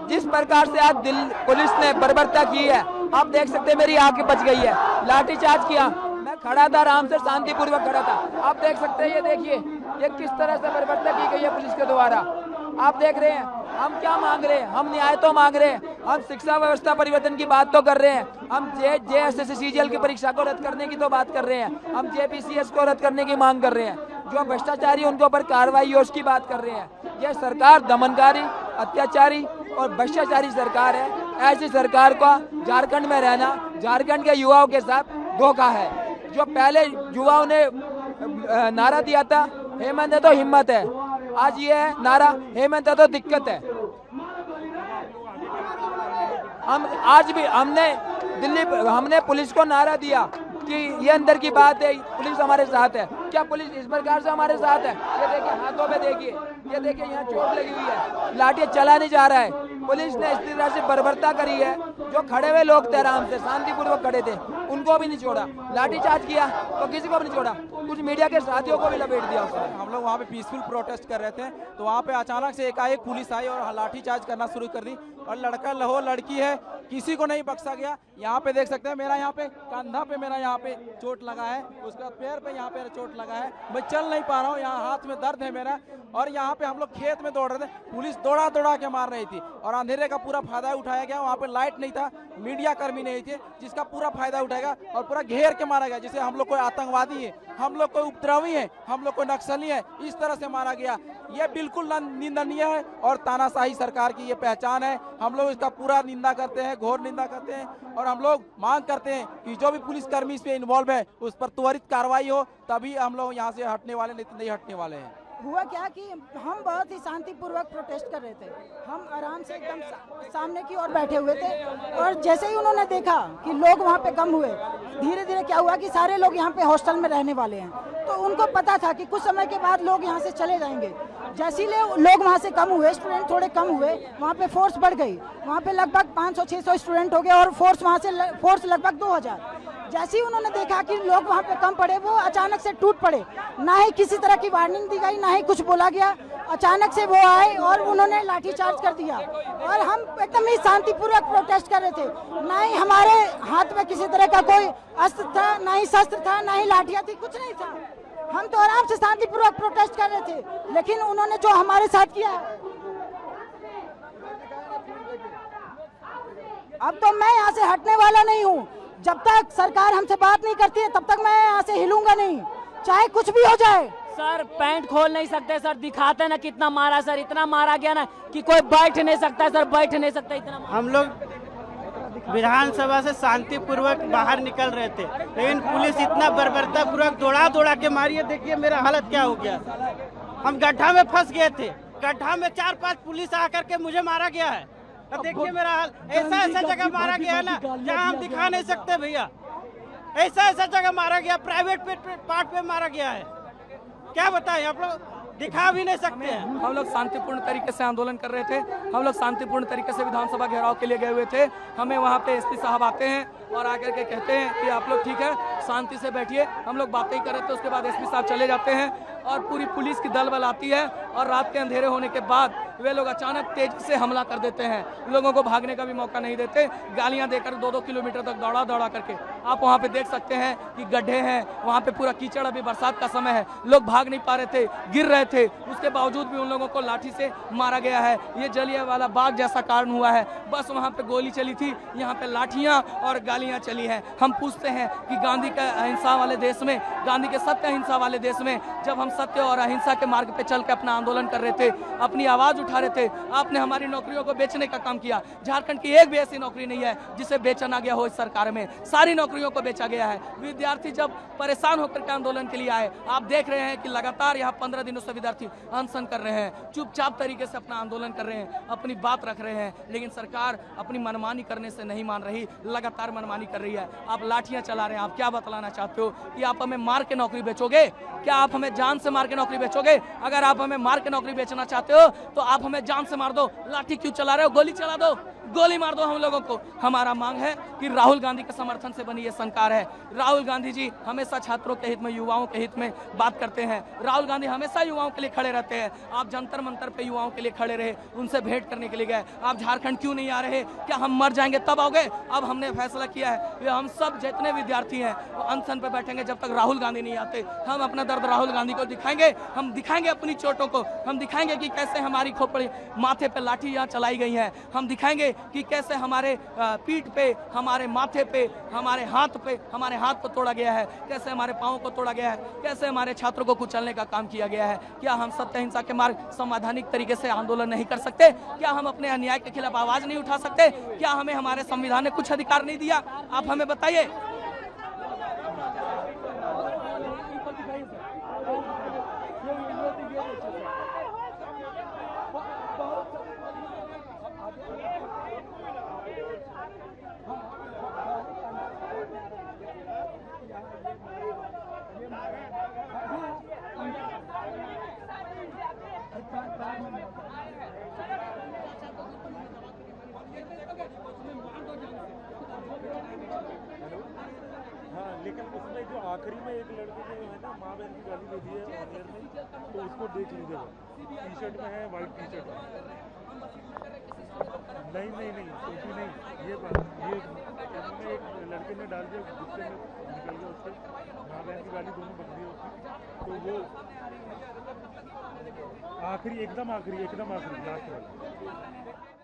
जिस प्रकार से आज दिल्ली पुलिस ने बर्बरता की है, आप देख सकते हैं, मेरी आंखें बच गई है। लाठीचार्ज किया, मैं खड़ा था, आराम से शांतिपूर्वक खड़ा था। आप देख सकते हैं, ये देखिए, ये किस तरह से बर्बरता की गई है पुलिस के द्वारा। आप देख रहे हैं, हम क्या मांग रहे हैं? हम न्याय तो मांग रहे हैं, हम शिक्षा व्यवस्था परिवर्तन की बात तो कर रहे हैं, हम JSS CGL की परीक्षा को रद्द करने की तो बात कर रहे हैं, हम JPCS को रद्द करने की मांग कर रहे हैं, जो भ्रष्टाचारी उनके ऊपर कार्रवाई हो उसकी बात कर रहे हैं। यह सरकार दमनकारी, अत्याचारी और भ्रष्टाचारी सरकार है। ऐसी सरकार का झारखंड में रहना झारखंड के युवाओं के साथ धोखा है। जो पहले युवाओं ने नारा दिया था, हेमंत है तो हिम्मत है, आज ये है नारा, हेमंत है तो दिक्कत है। हम आज भी हमने पुलिस को नारा दिया कि ये अंदर की बात है, पुलिस हमारे साथ है। क्या पुलिस इस प्रकार से हमारे साथ है? ये देखिए, हाथों पे देखिए, ये देखिए, यहाँ चोट लगी हुई है, लाठियां चला नहीं जा रहा है। पुलिस ने इस तरह से बर्बरता करी है। जो खड़े हुए लोग थे, आराम से शांतिपूर्वक खड़े थे, उनको भी नहीं छोड़ा। लाठीचार्ज किया तो किसी को भी नहीं छोड़ा, कुछ मीडिया के साथियों को भी लपेट दिया उसने। हम लोग वहाँ पे पीसफुल प्रोटेस्ट कर रहे थे, तो वहाँ पे अचानक से एकाएक पुलिस आई और लाठीचार्ज करना शुरू कर दी। और लड़का हो लड़की है, किसी को नहीं बख्शा गया। यहाँ पे देख सकते हैं, मेरा यहाँ पे कंधा पे मेरा यहाँ पे चोट लगा है, उसके बाद पैर पे यहाँ पे चोट लगा है, मैं चल नहीं पा रहा हूँ, यहाँ हाथ में दर्द है मेरा। और यहाँ पे हम लोग खेत में दौड़ रहे थे, पुलिस दौड़ा दौड़ा के मार रही थी और अंधेरे का पूरा फायदा उठाया गया। वहाँ पे लाइट नहीं था, मीडिया कर्मी नहीं थे, जिसका पूरा फायदा उठाएगा और पूरा घेर के मारा गया, जिसे हम लोग कोई आतंकवादी है, हम लोग कोई उपद्रवी है, हम लोग कोई नक्सली है, इस तरह से मारा गया। ये बिल्कुल निंदनीय है और तानाशाही सरकार की ये पहचान है। हम लोग इसका पूरा निंदा करते हैं, घोर निंदा करते हैं और हम लोग मांग करते हैं कि जो भी पुलिसकर्मी इस पे इन्वॉल्व है उस पर त्वरित कार्रवाई हो, तभी हम लोग यहाँ से हटने वाले, नहीं हटने वाले हैं। हुआ क्या कि हम बहुत ही शांतिपूर्वक प्रोटेस्ट कर रहे थे, हम आराम से एकदम सामने की ओर बैठे हुए थे। और जैसे ही उन्होंने देखा कि लोग वहाँ पे कम हुए, धीरे धीरे क्या हुआ कि सारे लोग यहाँ पे हॉस्टल में रहने वाले हैं, तो उनको पता था कि कुछ समय के बाद लोग यहाँ से चले जाएंगे। जैसे ही लोग वहाँ से कम हुए, स्टूडेंट थोड़े कम हुए, वहाँ पे फोर्स बढ़ गई, वहाँ पे लगभग 500-600 स्टूडेंट हो गए और फोर्स लगभग 2000। जैसे ही उन्होंने देखा कि लोग वहाँ पे कम पड़े, वो अचानक से टूट पड़े। ना ही किसी तरह की वार्निंग दी गई, ना ही कुछ बोला गया, अचानक से वो आए और उन्होंने लाठीचार्ज कर दिया। और हम एकदम ही शांतिपूर्वक प्रोटेस्ट कर रहे थे, ना ही हमारे हाथ में किसी तरह का कोई अस्त्र था, ना ही शस्त्र था, ना ही लाठियाँ थी, कुछ नहीं था। हम तो आराम से शांतिपूर्वक प्रोटेस्ट कर रहे थे, लेकिन उन्होंने जो हमारे साथ किया, अब तो मैं यहाँ से हटने वाला नहीं हूँ। जब तक सरकार हमसे बात नहीं करती है, तब तक मैं यहाँ से हिलूंगा नहीं, चाहे कुछ भी हो जाए। सर पैंट खोल नहीं सकते सर, दिखाते ना कितना मारा सर, इतना मारा गया ना कि कोई बैठ नहीं सकता सर, बैठ नहीं सकता, इतना। हम लोग विधानसभा से शांतिपूर्वक बाहर निकल रहे थे, लेकिन पुलिस इतना बर्बरतापूर्वक दौड़ा दौड़ा के मारी है। देखिए मेरा हालत क्या हो गया, हम गड्ढा में फंस गए थे, गड्ढा में 4-5 पुलिस आकर के मुझे मारा गया है। अब देखिए मेरा हाल, ऐसा जगह मारा गया है ना जहाँ हम दिखा नहीं सकते भैया, ऐसा जगह मारा गया, प्राइवेट पार्ट पे मारा गया है, क्या बताएं, आप लोग दिखा भी नहीं सकते हैं। हम लोग शांतिपूर्ण तरीके से आंदोलन कर रहे थे, हम लोग शांतिपूर्ण तरीके से विधानसभा घेराव के लिए गए हुए थे। हमें वहाँ पे SP साहब आते हैं और आकर के कहते हैं कि आप लोग ठीक है, शांति से बैठिए। हम लोग बातें ही कर रहे थे, उसके बाद SP साहब चले जाते हैं और पूरी पुलिस की दल बल आती है और रात के अंधेरे होने के बाद वे लोग अचानक तेजी से हमला कर देते हैं, लोगों को भागने का भी मौका नहीं देते, गालियां देकर 2-2 किलोमीटर तक दौड़ा करके। आप वहां पे देख सकते हैं कि गड्ढे हैं, वहां पे पूरा कीचड़, अभी बरसात का समय है, लोग भाग नहीं पा रहे थे, गिर रहे थे, उसके बावजूद भी उन लोगों को लाठी से मारा गया है। ये जलियांवाला बाग जैसा कारण हुआ है, बस वहाँ पे गोली चली थी, यहाँ पे लाठियाँ और गालियाँ चली हैं। हम पूछते हैं कि गांधी का अहिंसा वाले देश में, गांधी के सत्य अहिंसा वाले देश में, जब हम सत्य और अहिंसा के मार्ग पे चल के अपना आंदोलन कर रहे थे, अपनी आवाज उठा रहे थे, आपने हमारी नौकरियों को बेचने का काम किया। झारखंड की एक भी ऐसी नौकरी नहीं है जिसे बेचा गया हो इस सरकार में, सारी नौकरियों को बेचा गया है। विद्यार्थी जब परेशान होकर के आंदोलन के लिए आए, आप देख रहे हैं कि लगातार यहाँ 15 दिनों से विद्यार्थी अनशन कर रहे हैं, चुपचाप तरीके से अपना आंदोलन कर रहे हैं, अपनी बात रख रहे हैं, लेकिन सरकार अपनी मनमानी करने से नहीं मान रही, लगातार मनमानी कर रही है। आप लाठियां चला रहे हैं, आप क्या बताएं। बतलाना चाहते हो कि आप हमें मार के नौकरी बेचोगे? क्या आप हमें जान से मार के नौकरी बेचोगे? अगर आप हमें मार के नौकरी बेचना चाहते हो तो आप हमें जान से मार दो। लाठी क्यों चला रहे हो? गोली चला दो, गोली मार दो हम लोगों को। हमारा मांग है कि राहुल गांधी के समर्थन से बनी ये सरकार है। राहुल गांधी जी हमेशा छात्रों के हित में, युवाओं के हित में बात करते हैं। राहुल गांधी हमेशा युवाओं के लिए खड़े रहते हैं। आप जंतर मंतर पे युवाओं के लिए खड़े रहे, उनसे भेंट करने के लिए गए। आप झारखंड क्यों नहीं आ रहे? क्या हम मर जाएंगे तब आओगे? अब हमने फैसला किया है कि हम सब जितने विद्यार्थी हैं वो अनशन पे बैठेंगे जब तक राहुल गांधी नहीं आते। हम अपना दर्द राहुल गांधी को दिखाएंगे, हम दिखाएंगे अपनी चोटों को, हम दिखाएंगे कि कैसे हमारी खोपड़ी माथे पे लाठी यहाँ चलाई गई है, हम दिखाएंगे कि कैसे हमारे पीठ पे, हमारे माथे पे, हमारे हाथ को तोड़ा गया है, कैसे हमारे पाँव को तोड़ा गया है, कैसे हमारे छात्रों को कुचलने का काम किया गया है। क्या हम सत्य अहिंसा के मार्ग संवैधानिक तरीके से आंदोलन नहीं कर सकते? क्या हम अपने अन्याय के खिलाफ आवाज नहीं उठा सकते? क्या हमें हमारे संविधान ने कुछ अधिकार नहीं दिया? आप हमें बताइए। हाँ, लेकिन उसमें जो आखिरी में एक लड़के जो है ना माँ बहन की गाली दे दी है ऑनियर में, तो उसको देख लीजिएगा। टी शर्ट में है, वाइट टी शर्ट में। नहीं नहीं नहीं, टोपी नहीं, ये एक लड़के ने डाल दिया, गुस्से में निकल गया उससे, माँ बहन की गाली दोनों बन गई उसकी। तो वो आखिरी एकदम आखिरी लास्ट वाला।